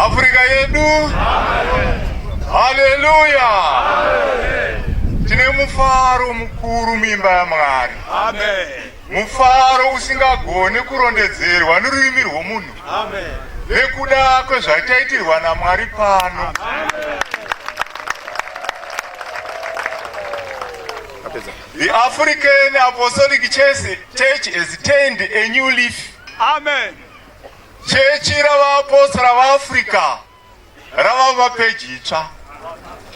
Afrika yedu. Haleluya. Tine mufaro mukuru mimba yaMwari. Mufaro usingagoni kurondedzerwa nerurimi rwomunhu. Nekuda kwezvataitirwa naMwari pano. The African Apostolic Church has turned a new leaf. Amen. Chechi ravaapostara vaAfrica rava mapeji itsva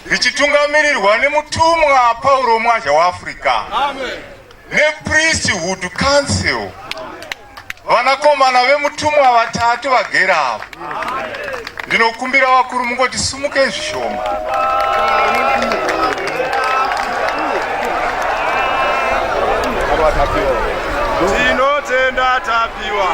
richitungamirirwa nemutumwa Paulo Mwaja waAfrica nePriesthood Council, vanakomana vemutumwa vatatu vagera avo. Ndinokumbira vakuru mungoti sumukei zvishoma. Tinotenda tapiwa.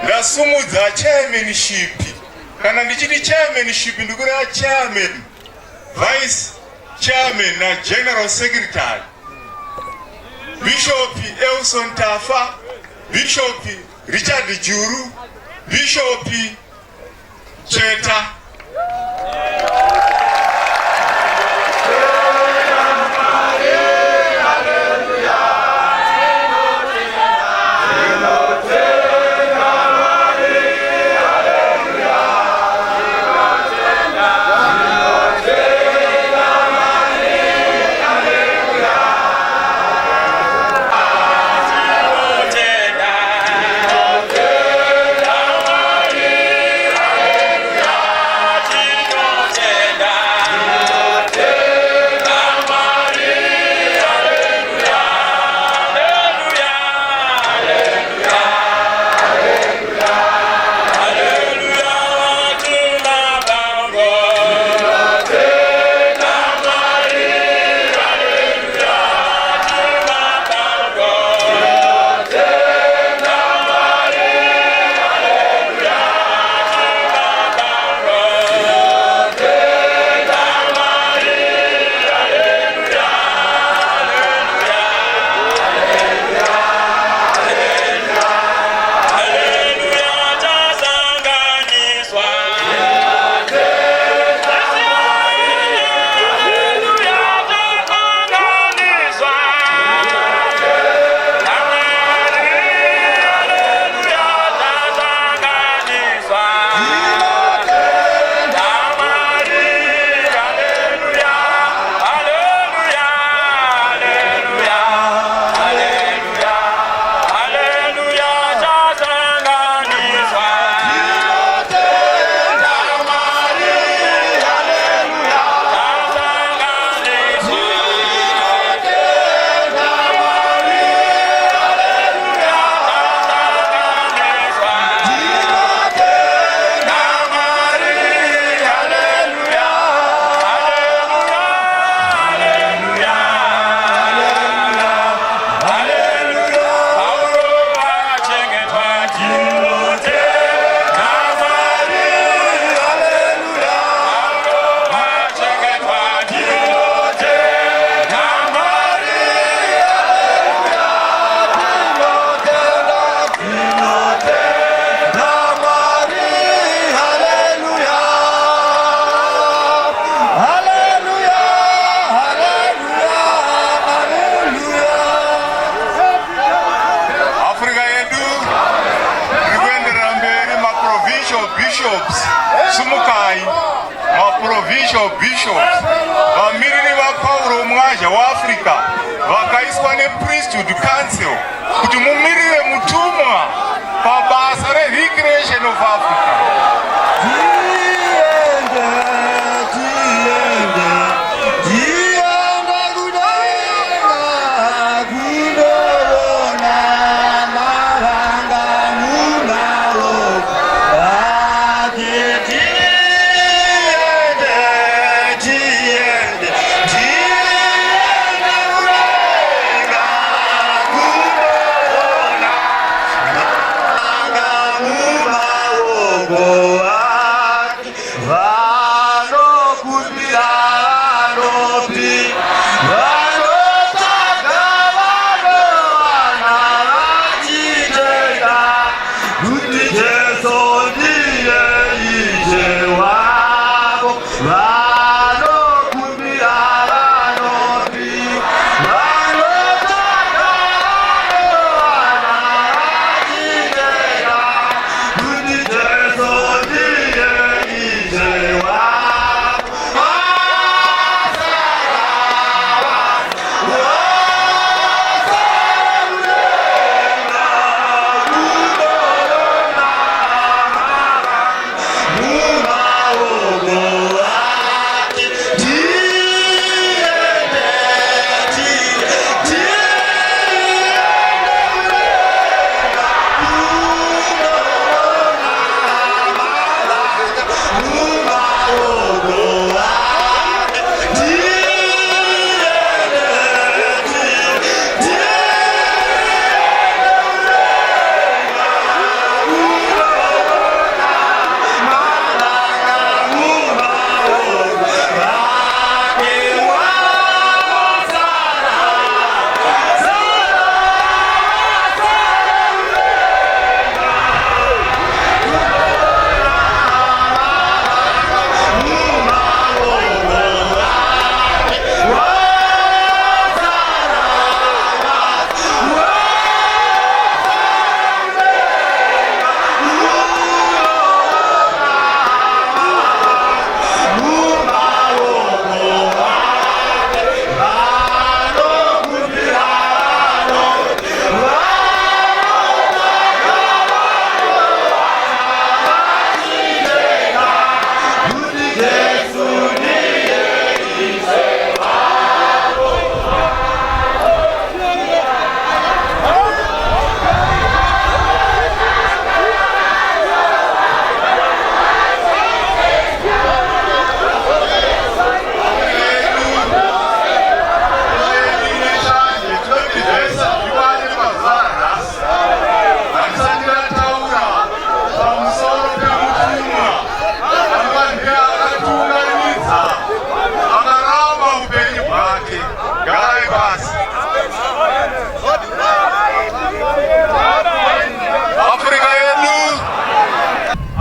Ndasumudza chairmanship. Kana ndichiti chairmanship ndikureva chairman, vice chairman na general secretary. Bishop Elson Tafa, Bishop Richard Juru, Bishop Cheta. bishops Sumukai ma provincial bishops vamiriri va Paulo Mwaja wa Africa vakaiswa nepriesthood council kuti mumirire mutumwa pabasa rerecreation of Africa.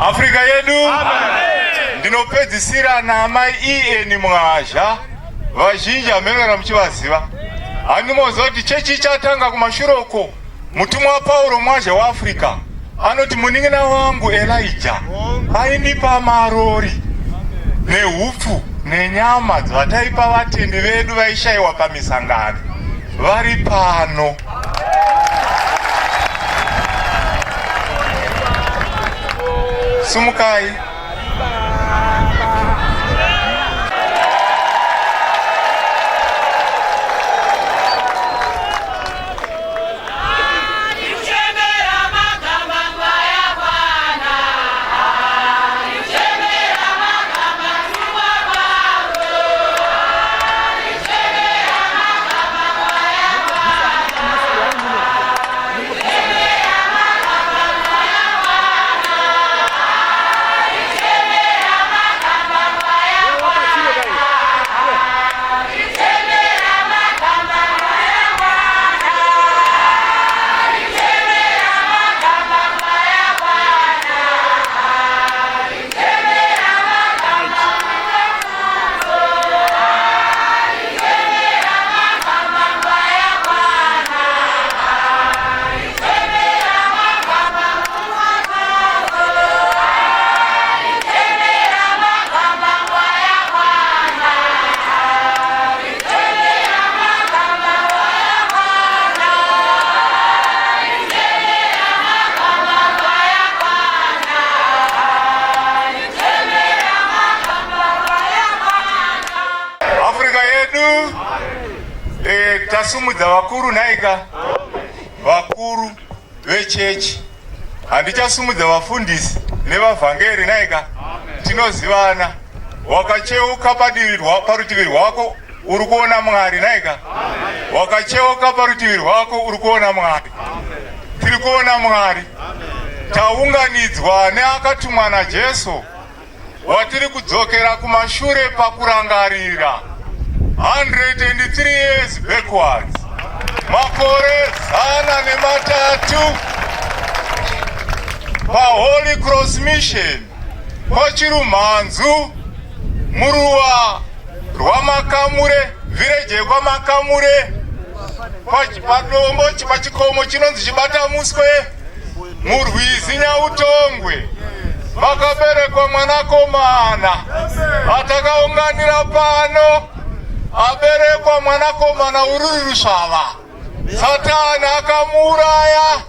Afrika yedu ndinopedzisira nama ieni Mwaja vazhinji amene muchivaziva animozoti chechi chatanga kumashuroko mutumwa Paulo Mwaja wa Africa anoti muning'ina wangu Elijah ainipa marori nehupfu nenyama dzataipa vatendi vedu vaishaiwa pamisangano vari pano. Sumukai. ndichasumudza vakuru naika, vakuru vechechi, handichasumudza vafundisi nevavhangeri naika. Tinozivana, wakacheuka parutivi rwako uri kuona Mwari naika, wakacheuka parutivi rwako uri kuona Mwari. Tiri kuona Mwari, taunganidzwa neakatumwa naJesu, watiri kudzokera kumashure pakurangarira 103 years backwards, makore 103 paHoly Cross Mission kwaChirumhanzu muruwa rwaMakamure, village yekwaMakamure, padombo pachikomo chinonzi Chibatamuswe, muRwizi Nyautongwe. Vakaberekwa mwanakomana, atakaunganira pano, aberekwa mwanakomana uri rusvava. Satani akamuuraya,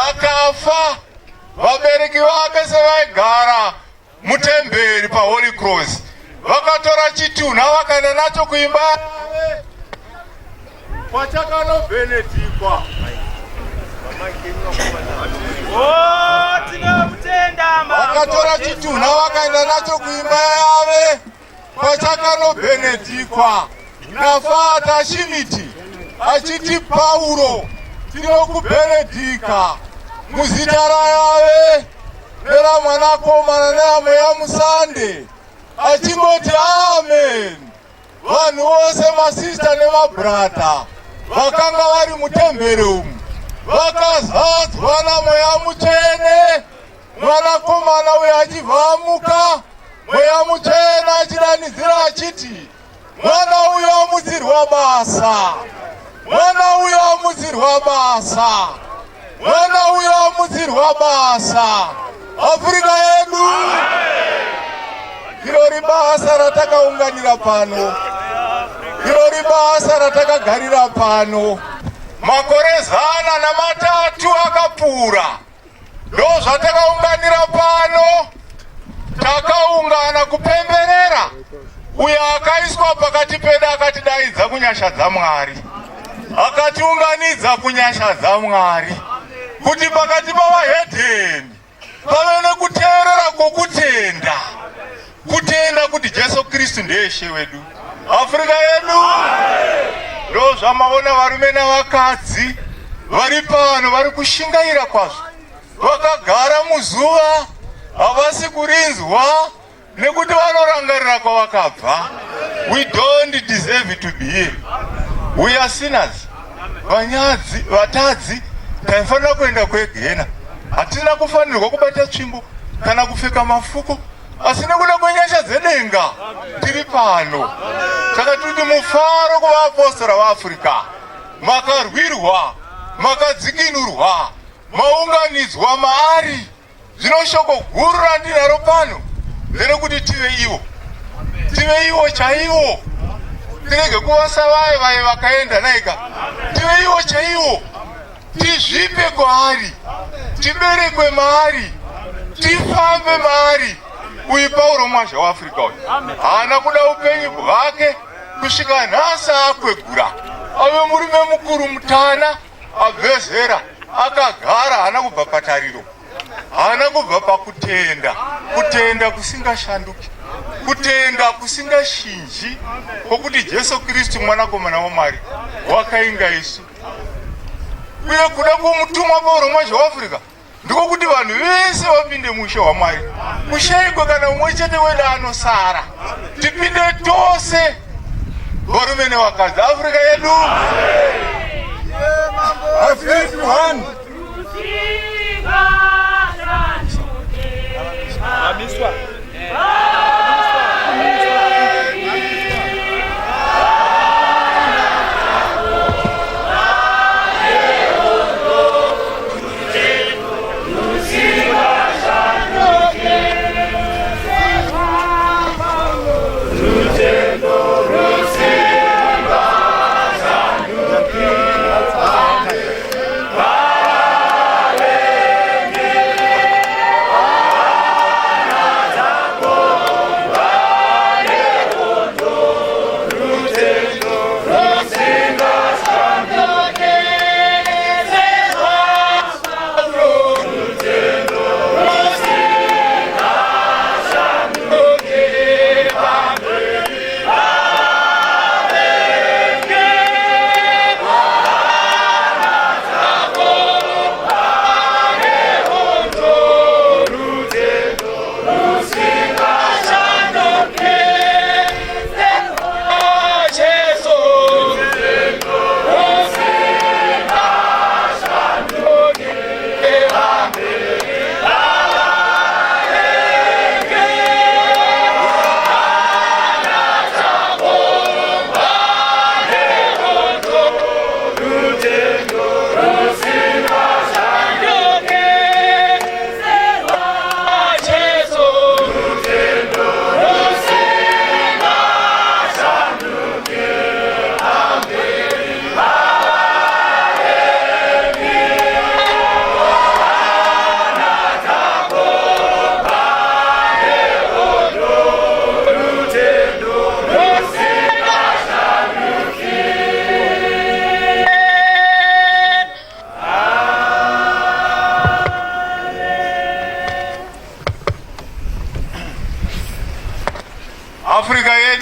akafa. Vabereki vake sevaigara mutemberi paHoly Cross, vakatora chitunha vakaenda nacho kuimba yave kwachakanobhenedhikwa. Vakatora chitunha vakaenda nacho kuimba yave kwachakanobhenedhikwa naFadha Shimiti achiti, Pauro, tinokubhenedhika muzita raYave neramwanakomana neramweya musande, achingoti amen. Vanhu vose, masista nemabhrata, vakanga vari mutemberi umu vakazadzwa naMweya Mutsvene. Mwanakomana uyo achivhamuka, Mweya Mutsvene achidanidzira achiti, mwana uyo amudzirwa basa, mwana uyo amudzirwa basa, mwana uyo amudzirwa basa. Afrika yedu, irori basa ratakaunganira pano, irori basa ratakagarira pano. Makore 103 akapfuura, ndo zvatakaunganira pano. Takaungana kupemberera uyo akaiswa pakati pedu, akatidaidza kunyasha dzaMwari, akatiunganidza kunyasha dzaMwari, kuti pakati pavahedheni pave nekuteerera kwokutenda, kutenda kuti Jesu Kristu ndiye She wedu. Afrika yedu, ndo zvamaona varume navakadzi vari pano vari kushingaira kwazvo, vakagara muzuva, havasi kurinzwa nekuti vanorangarira kwavakabva. We don't deserve to be here. We are sinners. Vanyadzi, vatadzi, taifanira kuenda kwegena. Hatina kufanirwa kubata tsvimbo kana kupfeka mafuko, asi nekuda kwenyasha dzedenga tiri pano. Saka tiri mufaro kuvaapostara vaAfrica. Makarwirwa, makadzikinurwa, maunganidzwa maari. Zvino shoko guru randinaro pano nderekuti tive ivo chaivo. Tirege kuvasa vaye vakaenda naika, tive ivo chaivo. Tizvipe kwaari, tiberekwe maari, tifambe maari. Uyu Pauro Mwazha waAfrica uyu haana kuda upenyu hwake kusvika nhasi akwegura, ave murume mukuru mutana, abve zera, akagara, haana kubva patariro, haana kubva pakutenda, kutenda kusingashanduki, kutenda kusingashinji kwokuti Jesu Kristu mwanakomana waMwari wakainga isu. Uye kuda kwomutumwa Pauro Mwazha waAfrica ndiko kuti vanhu vese vapinde mushe waMwari, kushayikwe kana umwe chete wedu anosara. Tipinde tose, varume nevakadzi. Afrika yedu,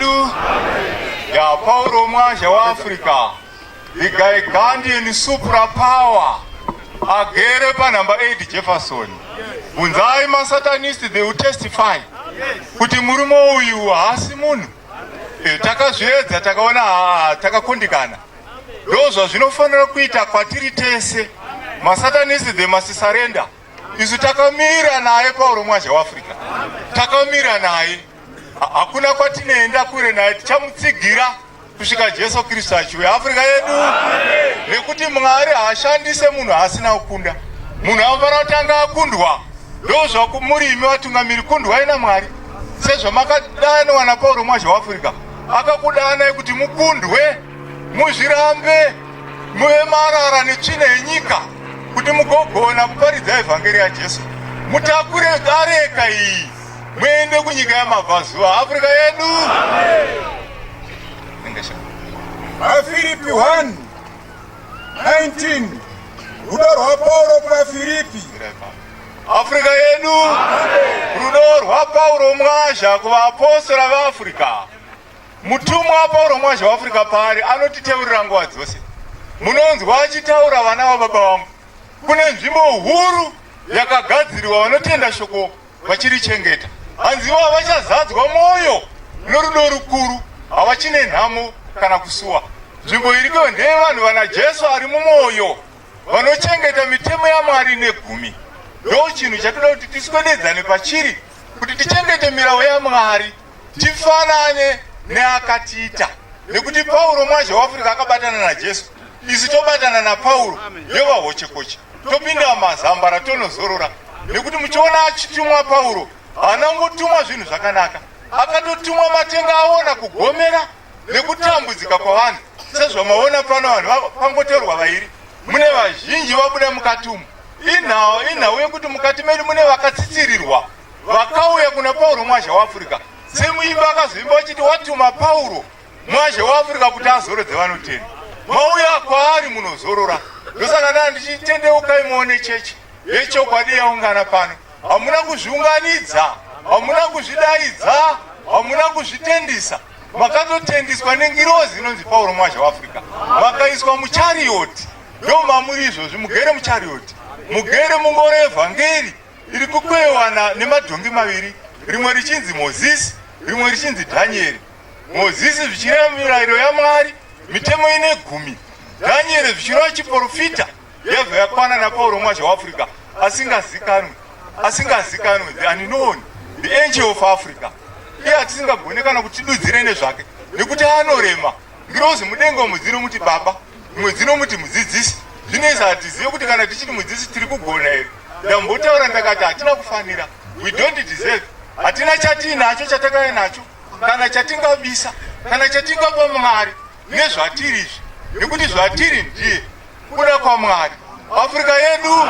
yedu. Ya Paulo Mwasha wa Africa, the Gandhian super power, agere pa number 8 Jefferson. Bunzai masatanisti, they will testify. Kuti murumo uyu hasi munhu. Takazvedza takaona takakundikana. Ndozvo zvinofanira kuita kwatiri tese. Masatanisti they must surrender. Isu takamira naye Paulo Mwasha wa Africa. Takamira naye. Hakuna kwatinoenda kure naye, tichamutsigira kusvika Jesu Kristu achiuya Afrika yedu. Nekuti Mwari haashandise munhu asina kukunda. Munhu anofanira kutanga akundwa. Ndozvo murimi watungamiri kundwai naMwari. Sezvamakadanwa naPaulo Mwasha wa Africa, akakudanai kuti mukundwe, muzvirambe, muve marara netsvina yenyika, kuti mugogona kuparidza evhangeri yaJesu. Mutakure areka iyi, muende kunyika yamabvazuva Afrika yedu. Filipi 1:19. Rudo rwaPaulo kuvaFilipi. Afrika yedu. Rudo rwaPaulo Mwasha kuvaapostoli veAfrica. Mutumwa waPaulo Mwasha waAfrica pari anotiteurira nguva dzose. Munonzwa achitaura vana vababa vangu. Kune nzvimbo huru yakagadzirwa vanotenda shoko vachirichengeta. Hanzivo havachazadzwa mwoyo norudo rukuru, havachine nhamo kana kusuwa. Nzvimbo iriko ndeyevanhu vana Jesu ari mumwoyo, vanochengeta mitemo yaMwari negumi. Ndo chinhu chatoda kuti tiswededzane pachiri, kuti tichengete mirayiro yaMwari, tifanane neakatiita. Nekuti Paulo Mwasha waAfrica akabatana naJesu, isu tobatana naPaulo yova hochekoche, topinda mazambara tonozorora. Nekuti muchiona achitumwa Paulo haanangotumwa zvinhu zvakanaka, akatotumwa matenga aona kugomera nekutambudzika kwavanhu. Sezvamaona pano vanhu pangoteurwa vairi, mune vazhinji vabuda mukati umu. Inhau yekuti mukati medu mune vakatsitsirirwa vakauya kuna Paulo Mwasha waAfrica. Semuimba akazoimba achiti watuma Paulo Mwasha waAfrica kuti azorodze vanotenda. Mauya kwaari munozorora. Ndosaka ndanga ndichitendeukai muone chechi yechokwadi yaungana pano. Hamuna kuzviunganidza, hamuna kuzvidaidza, hamuna kuzvitendisa. Makatotendiswa nengirozi inonzi Paulo Mwasha waAfrica. Makaiswa mucharioti. Ndo mamuri izvozvi, mugere mucharioti. Mugere mungoro evhangeri iri kukwewana nemadhongi maviri, rimwe richinzi Mozisi, rimwe richinzi Dhanieri. Mozisi zvichireva mirayiro yaMwari, mitemo ine 10. Dhanieri zvichireva chiprofita yabva yakwana naPaulo Mwasha waAfrica, asingazikanwe, the unknown, the angel of Africa. Iye hatisingagone kana kutidudzire nezvake, nekuti anorema. Ngirozi mudenga mudzino muti baba, mudzino muti mudzidzisi. Zvinezvi hatizive kuti kana tichiti mudzidzisi tiri kugona here. Ndambotaura ndakati hatina kufanira, we don't deserve. Hatina chatinacho chatakaya nacho, kana chatingabisa, kana chatingapa Mwari nezvatiri izvi. Nekuti zvatiri ndiye kuda kwaMwari. Afrika yedu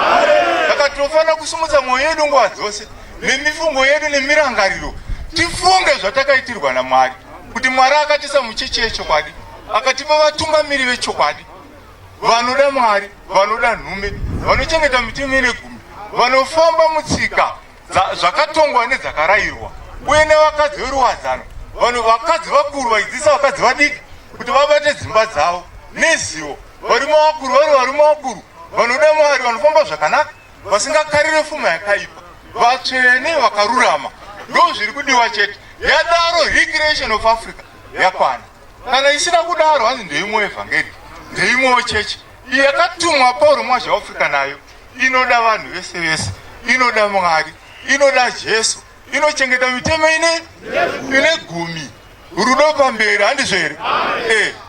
takatofanira kusumudza mwoyo yedu nguva dzose, nemifungo yedu nemirangariro. Tifunge zvatakaitirwa naMwari, kuti Mwari akatisa mucheche yechokwadi, akatipa vatungamiri vechokwadi, vanoda Mwari, vanoda nhume, vanochengeta mitemo ine 10, vanofamba mutsika zvakatongwa nedzakarayirwa, uye nevakadzi veruwadzano. Vanhu vakadzi vakuru vaidzidzisa vakadzi vadiki kuti vabate dzimba dzavo nezivo. Varume vakuru vari varume vakuru vanoda Mwari, vanofamba zvakanaka, vasingakarire pfuma yakaipa, vatsvene vakarurama. Ndo zviri kudiwa chete. Yadaro recreation of Africa yakwana. Kana isina kudaro hanzi ndeimwe evhangeri, ndeimwewo chechi. Iyi yakatumwa Paulo Mwasha waAfrica nayo inoda vanhu vese vese, inoda Mwari, inoda Jesu, inochengeta mitemo ine 10. Rudo pamberi, handizvo here?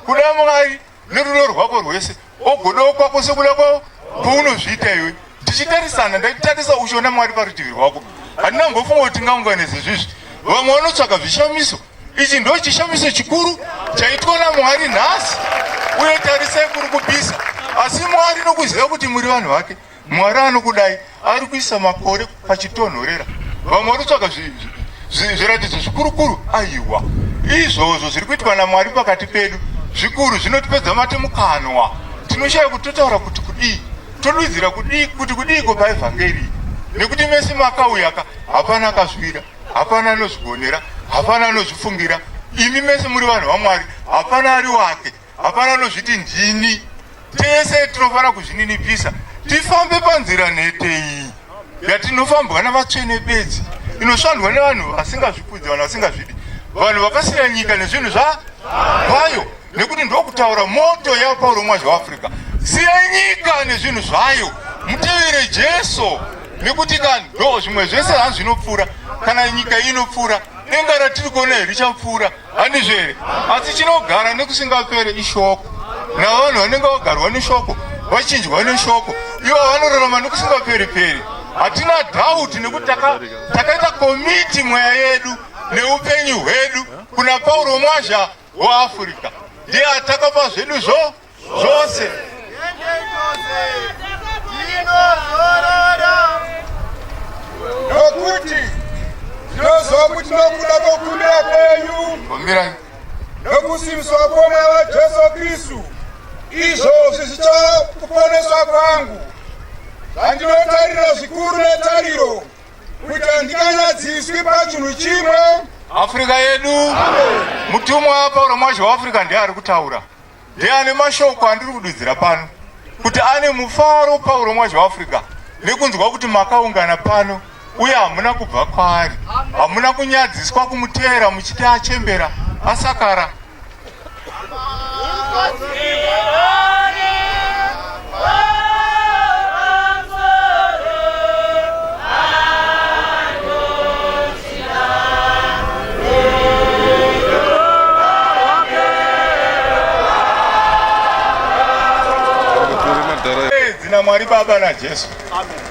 Kuda Mwari nerudo rwako rwese, ogodawo kwako sekuda kwavo kwaunozviita iwe. Tichitarisana, ndatitarisa uchiona Mwari parutivi rwako. Handina mbofunga kuti tingaunganidze zvizvi. Vamwe vanotsvaka zvishamiso. Ichi ndo chishamiso chikuru chaitwa naMwari nhasi, uye tarisai kuri kubisa. Asi Mwari nokuziva kuti muri vanhu vake, Mwari anokudai, ari kuisa makore pachitonhorera. Vamwe vanotsvaka zviratidzo zvikurukuru. Aiwa, izvozvo zviri kuitwa naMwari pakati pedu zvikuru, zvinotipedza matemukanwa. Tinoshaya kutotaura kuti kudii, todudzira kudii, kuti kudii paevhangeri. Nekuti mese makauya hapana akazvira, hapana anozvigonera, hapana anozvifungira. imi mese muri vanhu vaMwari, hapana ari wake, hapana anozviti ndini. Tese tinofana kuzvininipisa, tifambe panzira nhete iyi yatinofambwa navatsvene bedzi, inosvandwa nevanhu vasingazvikudzi, vanhu vasingazvidi, vanhu vakasiya nyika nezvinhu zvayo, nekuti ndokutaura moto yaPauro Mwazha weAfrica. Siyai nyika nezvinhu zvayo, mutevere Jesu, nekuti ndo zvimwe zvese hanzi zvinopfuura. Kana nyika inopfuura, denga ratiri kuona richapfuura, handizvo here? Asi chinogara nekusingapere ishoko, navanhu vanenge vagarwa neshoko vachinjwa neshoko, ivo vanorarama nekusingaperi-peri. Hatina dhauti nekuti takaita komiti mweya yedu neupenyu hwedu kuna Pauro Mwazha weAfrica. Ndiye atakapa zvedu zvose. Nokuti ndinozwa kuti nokuda kwokumbira kwenyu nokusimbiswa kwomweya waJesu Kristu, izvo zvichakuponeswa kwangu. Zvandinotarira zvikuru netariro kuti handinganyadziswi pachinhu chimwe. Afrika yedu, mutumwa waPauro Mwazha weAfrica ndiye ari kutaura. Ndiye ane mashoko andiri kududzira pano, kuti ane mufaro Pauro Mwazha weAfrica nekunzwa kuti makaungana pano uye hamuna kubva kwaari, hamuna kunyadziswa kumutevera muchiti achembera, asakara. Dzina Mwari Baba naJesu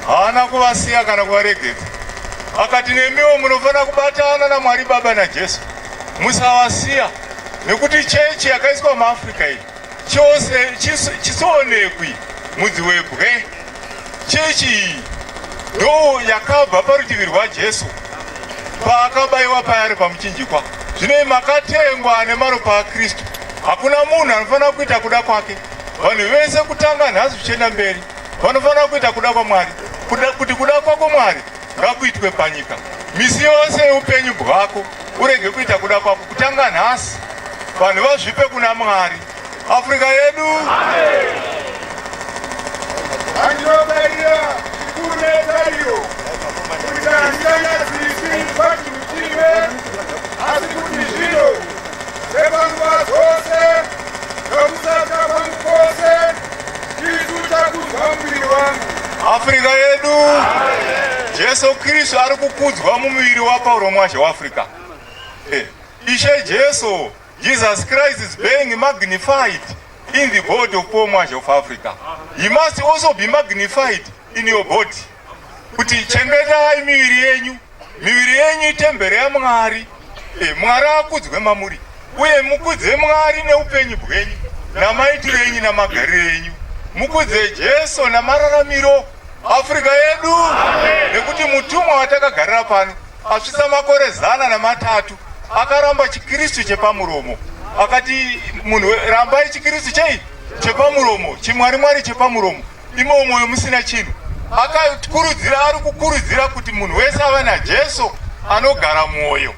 haana kuvasiya kana kuvaregedza. Akati nemiwo munofana kubatana naMwari Baba naJesu, musavasiya, nekuti chechi yakaiswa muAfrica iyi chose chisoonekwi mudzi webwe. Chechi iyi ndo yakabva parutivi rwaJesu paakabayiwa payari pamuchinjikwa. Zvino makatengwa nemaropa aKristu, hakuna munhu anofana kuita kuda kwake. Vanhu vese kutanga nhasi zvichienda mberi vanofana kuita kuda kwaMwari, kuti kuda kwako Mwari ngakuitwe panyika. Misi yose yeupenyu hwako urege kuita kuda kwako, kutanga nhasi vanhu vazvipe kuna Mwari. Afrika yedu, handinobarira zvikuru netariro kuti handinganyadziswi pachinhu chimwe, asi kuti zvino sepanguva dzose nokusaka kwangu kwose isu chakudzwa muviri wangu. Afrika yedu, Jesu Kristu ari kukudzwa mumuviri waPauro Mwazha weAfrica. Ishe Jesu, Jesus Christ is being magnified in the body of Paul Mwazha of Africa. He must also be magnified in your body. Kuti chengetai miviri yenyu, miviri yenyu itembere yaMwari. Mwari akudzwe mamuri, uye mukudze Mwari neupenyu bwenyu namaitiro enyu namagariro enyu. Mukudze Jesu namararamiro Afrika yedu. Nekuti mutumwa watakagarira pano asvitsa makore 103 akaramba chikristu chepamuromo. Akati munhu rambai chikristu chepamuromo, chimwari chepamuromo, imo mwoyo musina chinhu. Akatukurudzira, ari kukurudzira kuti munhu wese ave naJesu anogara mwoyo.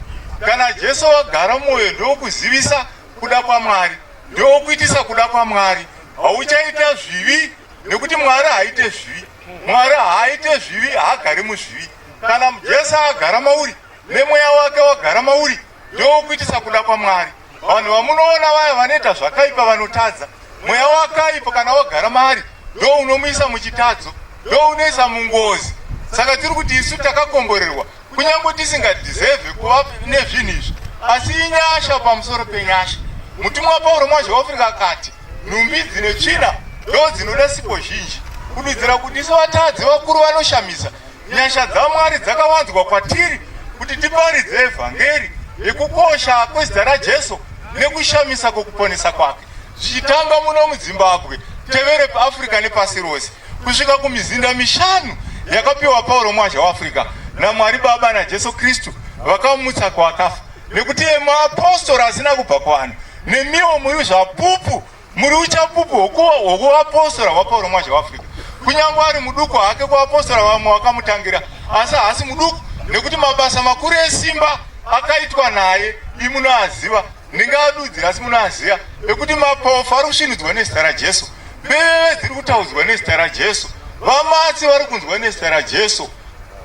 Kana Jesu agara mwoyo ndokuzivisa kuda kwaMwari, ndokuitisa kuda kwaMwari. Hauchaita zvivi, nekuti Mwari haaite zvivi. Mwari haaite zvivi, haagari muzvivi. Kana Jesu agara mauri nemweya wake wagara mauri, ndokuitisa kuda kwaMwari. Vanhu vamunoona vaya vanoita zvakaipa vanotadza, mweya wakaipa kana wagara maari ndo unomuisa muchitadzo, ndo unoisa mungozi. Saka tiri kuti isu takakomborerwa kunyange tisingadhizevhe kuva nezvinhu izvi, asi inyasha pamusoro penyasha. Mutumwa Pauro Mwazha weAfrica akati nhumbi dzine tsvina ndo dzinoda sipo zhinji, kududzira kuti isu vatadzi vakuru vanoshamisa. Nyasha dzaMwari dzakawanzwa kwatiri kuti tiparidze evhangeri yekukosha kwezita raJesu nekushamisa kwokuponesa kwake, zvichitanga muno muZimbabwe, tevere paAfrica nepasi rose, kusvika kumizinda 5 yakapiwa Pauro Mwazha weAfrica naMwari Baba naJesu Kristu vakamutsa kwakafa. Nekuti maapostoro asina kubva kuvanhu, nemiwo muri zvapupu, muri uchapupu hwokuapostoro hwaPauro Mwazha weAfrica. Kunyange ari muduku hake kuapostoro vamwe vakamutangira, asi haasi muduku, nekuti mabasa makuru esimba akaitwa naye imunoaziva. ndingadudzira asi munoaziva ekuti mapofu ari kusvinudzwa nezita raJesu, mbeve dziri kutaudzwa nezita raJesu, vamatsi vari kunzwa nezita raJesu,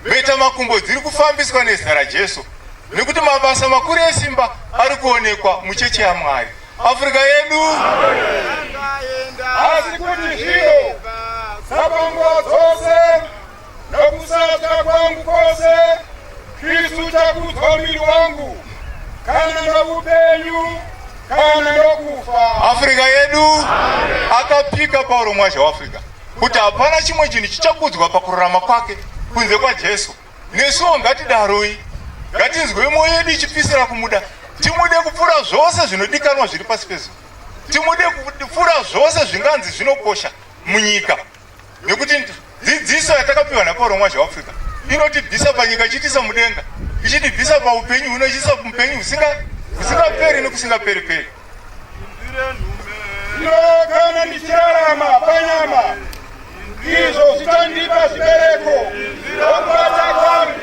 mheta makumbo dziri kufambiswa nezita raJesu, nekuti mabasa makuru esimba ari kuonekwa muchechi yaMwari. Afrika yedu asi kuti zvino sabongo dzose nokusatya kwangu kwose Kristu chakudzwa mwiri wangu, kana noupenyu kana nokufa. Afrika yedu akapika Paulo mwazha waAfrica kuti hapana chimwe chinhu chichakudzwa pakurarama kwake kunze kwaJesu. Nesuwo ngatidaroi, ngatinzwe mwoyo yedu ichipisira kumuda, timude kupfuura zvose zvinodikanwa zviri pasi pezuva, timude kupfuura zvose zvinganzi zvinokosha munyika, nekuti dzidziso yatakapiwa naPaulo mwazha waAfrica inotibvisa panyika ichitisa mudenga, ichitibvisa paupenyu huno ichitisa mupenyu husingaperi nekusingaperi-peri. Zvino kana ndichirarama panyama, izvo zvichandipa zvibereko zvinobata kwangu.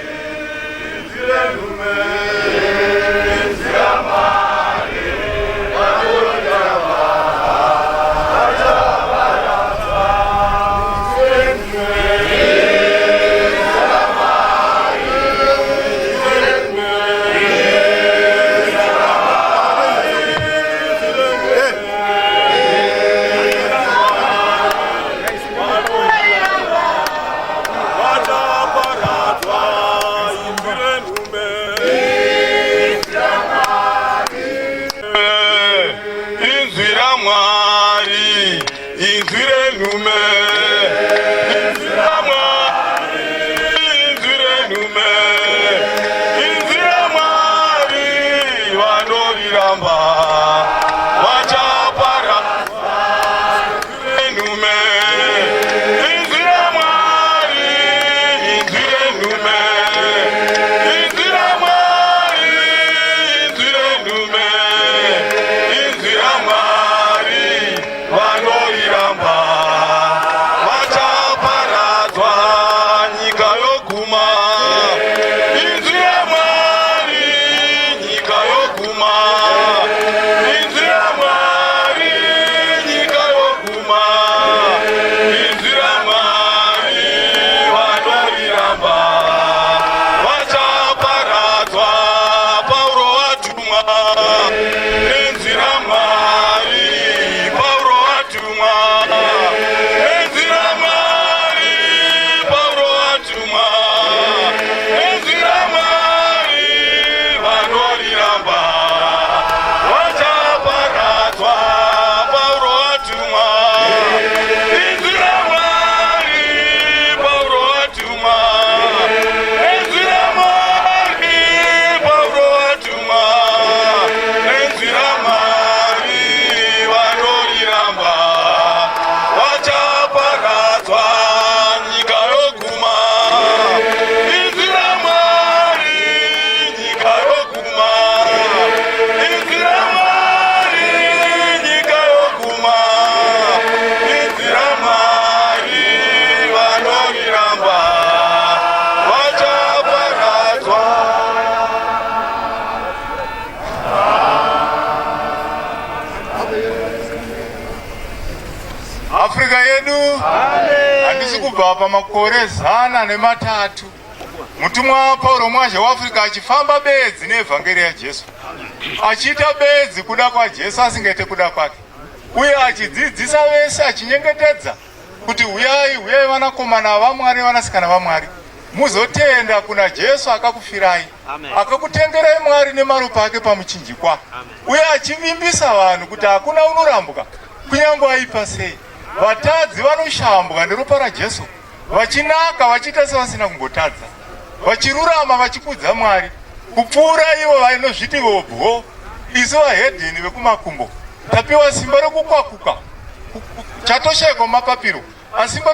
Afrika yedu handisi kubva pamakore 103 mutumwa Paulo mwazha waAfrica achifamba bedzi neevhangeri yaJesu, achiita bedzi kuda kwaJesu asingaite kuda kwake, uye achidzidzisa vese achinyengetedza kuti uyai vanakomana vaMwari vanasikana vaMwari, muzotenda kuna Jesu akakufirai, akakutengerai Mwari nemaropa ake pamuchinjikwa, uye achivimbisa vanhu kuti hakuna unorambwa kunyange aipa sei. Vatadzi vanoshambwa neropa raJesu, vachinaka vachiita sevasina kumbotadza, vachirurama vachikudza Mwari kupfuura ivo vanozviti vobvo. Isu vahedheni vekumakumbo tapiwa simba rekukwakuka, chatoshayikwa mapapiro, asi simba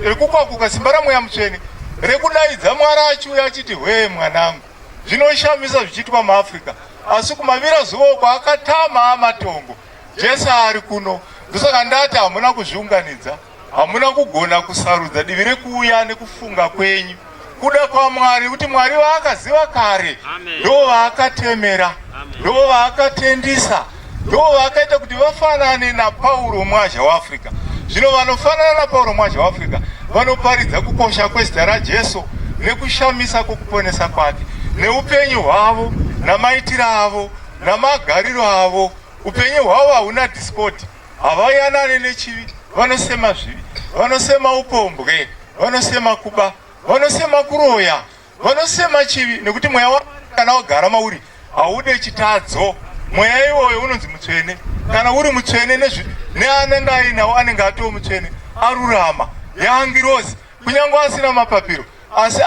rekukwakuka, simba raMweya Mutsvene rekudaidza Mwari achiuya achiti, hwe mwanangu. Zvinoshamisa zvichiitwa muAfrica, asi kumavira zuva uko akatama amatongo. Jesu ari kuno, ndosaka ndati hamuna kuzviunganidza, hamuna kugona kusarudza divi rekuuya nekufunga kwenyu kuda kwaMwari, kuti Mwari vaakaziva kare ndo vaakatemera. ndo vaakatendisa, ndo vaakaita kuti vafanane naPauro mwazha weAfrica. Zvino vanofanana naPauro mwazha weAfrica vanoparidza kukosha kwezita raJesu nekushamisa kwokuponesa kwake, neupenyu hwavo namaitiro avo namagariro avo. Upenyu hwavo hauna discord, havayanane nechivi, vanosema zvivi, vanosema upombwe, vanosema kuba, vanosema kuroya, vanosema chivi, nekuti mweya wavo kana wagara mauri haude chitadzo. Mweya iwoyo unonzi mutsvene. Kana uri mutsvene neanenge ainawo anenge atoo mutsvene, arurama, yaangirozi, kunyange asina mapapiro, asi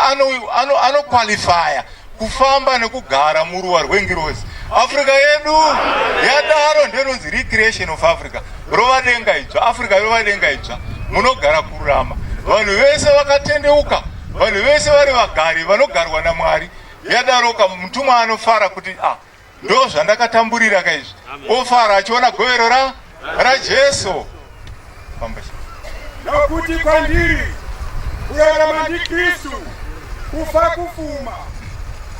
anokwalifaya kufamba nekugara muruwa rwengirozi. Africa yedu yadaro ndenonzi recreation of Africa, rova denga idzva. Africa rova denga idzva, munogara kururama, vanhu vese vakatendeuka, vanhu vese vari vagari vanogarwa naMwari. Yadaroka mutumwa anofara kuti ndo zvandakatamburira kaizvi, ofara achiona govero raJesu. Nokuti kwandiri kurarama ndi Kristu, kufa kufuma.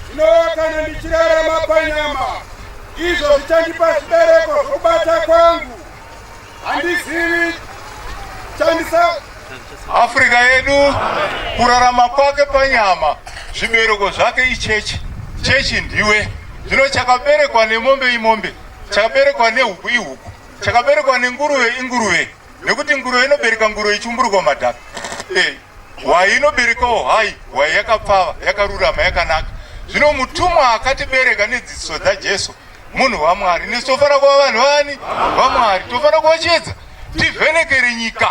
Zvino kana ndichirarama panyama, izvo zvichandipa zvibereko zvokubata kwangu. Handizivi chandisa Africa yedu kurarama kwake panyama, zvibereko zvake ichechi. Chechi ndiwe. Zvino chakaberekwa nemombe imombe, chakaberekwa nehuku ihuku, chakaberekwa nenguruve inguruve, nekuti nguruve inobereka nguruve ichumburuka madhaka. Hwai inoberekawo hai, hwai yakapfava, yakarurama, yakanaka. Zvino mutumwa akatibereka nedzidziso dzaJesu munhu waMwari. Nesu tofana kuva vanhu vani vaMwari, tofana kuvachedza, tivhenekere nyika,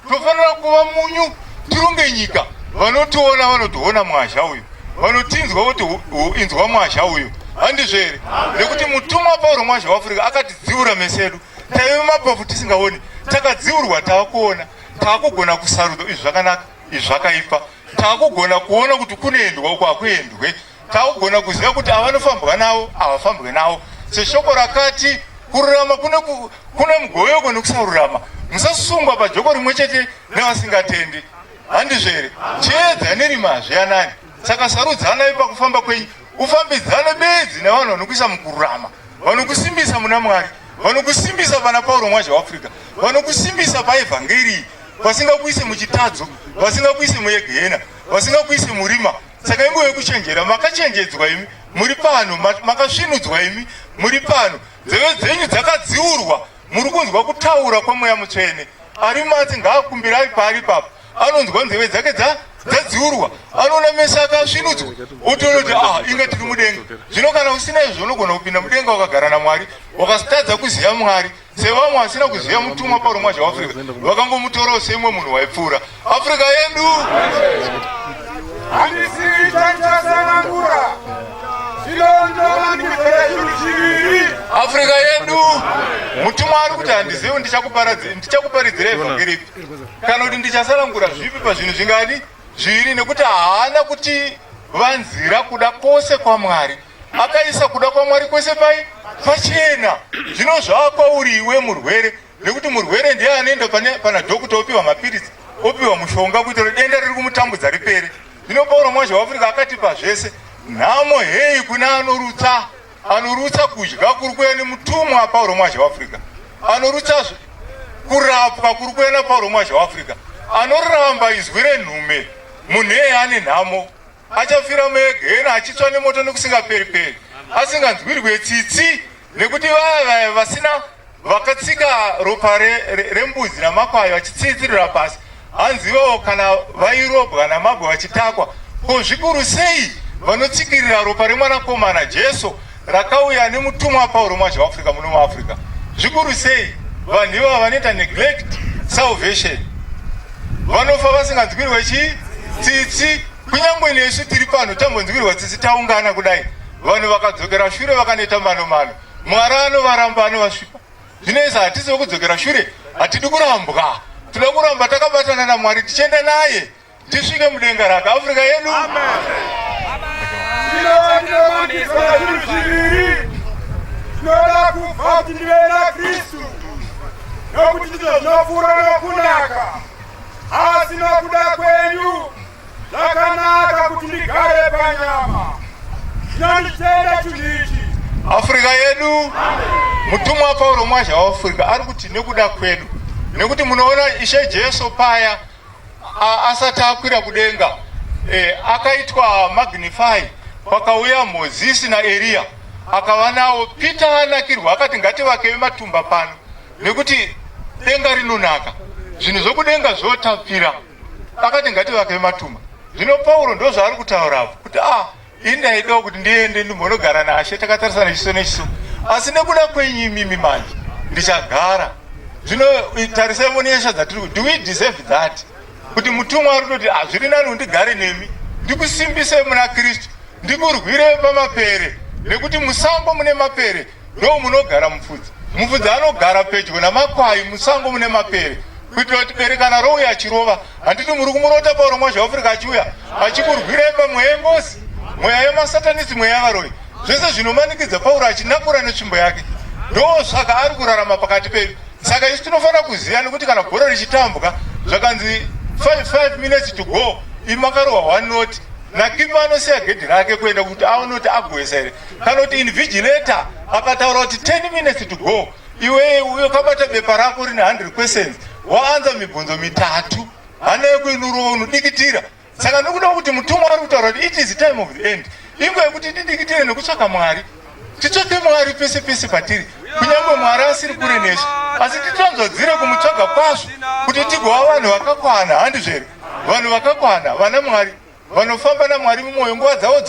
tofanira kuva munyu, tirunge nyika. Vanotiona vanotiona mwazha uyu, vanotinzwa kuti inzwa mwazha uyu. Handizvere? Nekuti mutumwa Pauro mwazha weAfrica akatidziura meso edu. Taive mapofu tisingaoni, takadziurwa, tavakuona, takugona kusarudza izvi zvakanaka, izvi zvakaipa, takugona kuona kuti kunoendwa uko hakuendwe, takugona kuziva kuti avanofambwa navo havafambwe navo. Seshoko rakati kururama kune mugoveko nekusarurama. Musasungwa pajoko rimwe chete nevasingatendi. Handizvere? Chiedza nerimazve yanani. Saka sarudzanai pakufamba kwenyu, ufambidzane bedzi nevanhu vanokuisa mukururama, vanokusimbisa muna Mwari, vanokusimbisa pana Pauro mwazha weAfrica, vanokusimbisa paevhangeri, vasingakuise muchitadzo, vasingakuise muyegehena, vasingakuise murima. Saka inguva yekuchenjera. Makachenjedzwa imi muri pano, makasvinudzwa imi muri pano, nzeve dzenyu dzakadziurwa, muri kunzwa kutaura kwamweya mutsvene. Ari matsi ngaakumbira ari paari papa, anonzwa nzeve dzake dzadziurwa, anoona meso akasvinudzwa, otonoti inga tiri mudenga. Zvino kana usina izvo unogona kupinda mudenga wakagara naMwari, wakasitadza kuziva Mwari, sevamwe vasina kuziva mutumwa Pauro mwazha weAfrica, vakangomutorawo seimwe munhu waipfuura. Africa yedu handisivi chandichasanangura, zvilondo ndizere zvinhu zviviri. Africa yedu mutumwa ari kuti handizivi ndichakuparidzira evhangeri ipi, kana kuti ndichasanangura zvipi pazvinhu zvingani zviviri, nekuti haana kuti vanzira kuda kwose kwaMwari, akaisa kuda kwaMwari kwese pachena. Zvino zvakwauri iwe murwere, nekuti murwere ndiye anoenda pana dhokota opiwa mapirizi, opiwa mushonga kuitira denda riri kumutambudza ripere. Zvino Pauro mwazha weAfrica akatipa zvese. Nhamo hei kuna anorutsa kudya kuri kuuya nemutumwa Pauro mwazha weAfrica, anorutsazve kurapwa kuri kuuya naPauro mwazha weAfrica, anoramba izwi renhume. Munhu ane nhamo achafira muyegehena achitsva nemoto nekusingaperi-peri, asinganzwirwe tsitsi, nekuti vaya vasina vakatsika ropa rembudzi namakwai vachitsitsirira pasi, hanzivawo kana vairobwa namabwe vachitakwa. Ko zvikuru sei vanotsikirira ropa remwanakomana Jesu rakauya nemutumwa Pauro mwazha weAfrica muno muAfrica? Zvikuru sei vanhu ivava vanoita neglect salvation, vanofa vasinganzwirwe tsitsi. Kunyangwe nesu tiri pano tambonzwirwa tsitsi taungana kudai, vanhu vakadzokera shure vakanoita mano-mano, Mwari anovaramba, anovasvipa. Zvinoizvi hatisi kudzokera shure, hatidi kurambwa, toda kuramba takabatana naMwari tichienda naye tisvike mudenga rake. Africa yedu zvinondimandisa zvinhu zviviri. Zvinoda kubva kuti ndive naKristu, nokuti ndizvo zvinopfuura nokunaka, asi nokuda kwenyu zvakanaka kuti ndigare panyama. Zvinonditenda chinhu ichi, Afrika yedu, mutumwa Paulo Mwazha waAfrica ari kuti nekuda kwedu, nekuti munoona Ishe Jesu paya asati akwira kudenga, akaitwa magnify, pakauya Mozisi na Elia, akava nawo. Peter anakirwa akati ngativake matumba pano nekuti denga rinonaka, zvinhu zvokudenga zvotapira, akati ngativake matumba. Zvino Paulo ndo zvaari kutaura kuti indaidawo kuti ndiende ndimbonogara naShe takatarisana chiso nechiso, asi nekuda kwenyimimi manje ndichagara. Zvino tarisai munesha dzatiri, do we deserve that? Kuti mutumwa ari kutoti zviri nani undigare nemi, ndikusimbise muna Kristu, ndikurwire pamapere, nekuti musango mune mapere ndo munogara mufudzi. Mufudzi anogara pedyo namakwai, musango mune mapere, kuitira kuti bere kana rouya achirova, handiti muri kumurota Paulo Mwazha waAfrica achiuya achikurwire pamweya yengozi, mweya yemasatanisi, mweya yavaroyi, zvese zvinomanikidza Paulo achinakura netsvimbo yake. Ndo saka ari kurarama pakati pedu. Saka isu tinofanira kuziva, nekuti kana gora richitambwa zvakanzi 5 minutes to go, imakarohwa 1 note, nakipa anosiya gedhi rake kuenda kuti aone kuti agoesa here. Kana kuti invigilator akataura kuti 10 minutes to go, iwe ukabata bepa rako rine 100 questions, waanza mibvunzo 3, hana yekuinuro unodikitira. Saka ndokuda kuti mutumwa ari kutaura kuti it is time of the end, ingo yekuti tidikitire nekutsvaka Mwari, titsvake Mwari pese pese patiri, kunyange Mwari asiri kure nesu, asi titanzodzire kumutsvaga kwazvo kuti tigova vanhu vakakwana. Handizvere? Vanhu vakakwana, vana Mwari, vanofamba naMwari mumwoyo nguva dzavo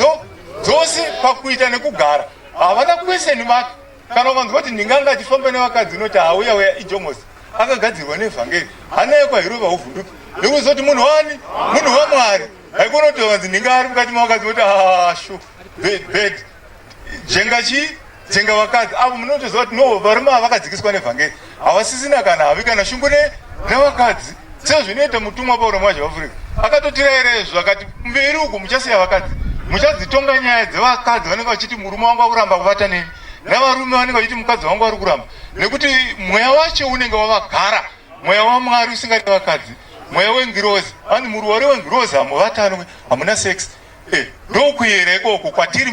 dzose pakuita nekugara, havana question mark. Kana ukanzwa kuti ndinganga achifamba nevakadzi unoti uya iJomosi akagadzirwa nevhangeri, hana yekwahirova uvhunduki, nekuzoti munhu wani, munhu waMwari. Haikona kuti vanzi ndinga ari mukati mavakadzi unoti shu bed jenga vakadzi, avo munotoziva kuti no, varume vakadzikiswa nevhangeri havasisina kana havi kana shungu nevakadzi. Sezvinoita mutumwa Paulo Mwazha waAfrica akatotirayira akati mberi uku muchasiya vakadzi, muchadzitonga nyaya dzevakadzi vanenge vachiti murume wangu akuramba kuvata neni, navarume vanenge vachiti mukadzi wangu ari kuramba, nekuti mweya wacho unenge wavagara, mweya waMwari usingadi vakadzi, mweya wengirozi. Vanzi muruware wengirozi hamuvatano, hamuna sex. Ndokuyera ikoko kwatiri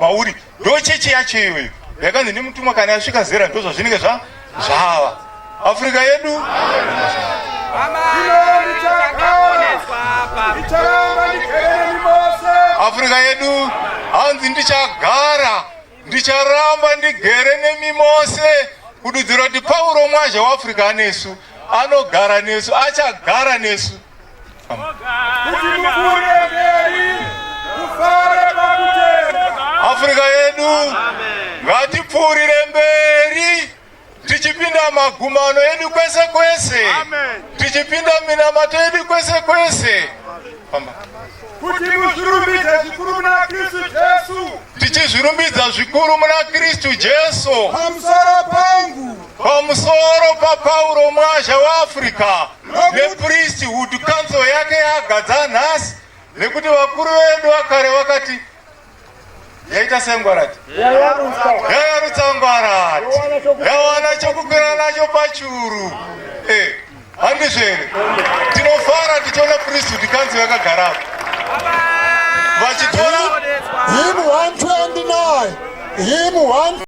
mauri, ndo cheche yacho iyoyo yakanzi nemutumwa kana yasvika zera ndo zvazvinenge zvava. Afrika yedu, Afrika yedu, hanzi ndicharamba ndigere nemi mose, kududzira kuti Paulo Mwazha waAfrica anesu, anogara nesu, achagara nesu. Afrika yedu, ngatipfuurire mberi, tichipinda magumano edu kwese kwese, tichipinda minamato edu kwese kwese, tichizvirumbidza zvikuru muna Kristu Jesu, pamusoro paPaulo Mwazha waAfrica nepriesthood council yake yagadza nhasi, nekuti vakuru vedu vakare vakati yaita sengwarati, yayarutsa ngwarati, yawana chokukwira nacho pachuru. Handizvere? Tinofara tichiona priesthood council yakagara vachitora him 129, him 1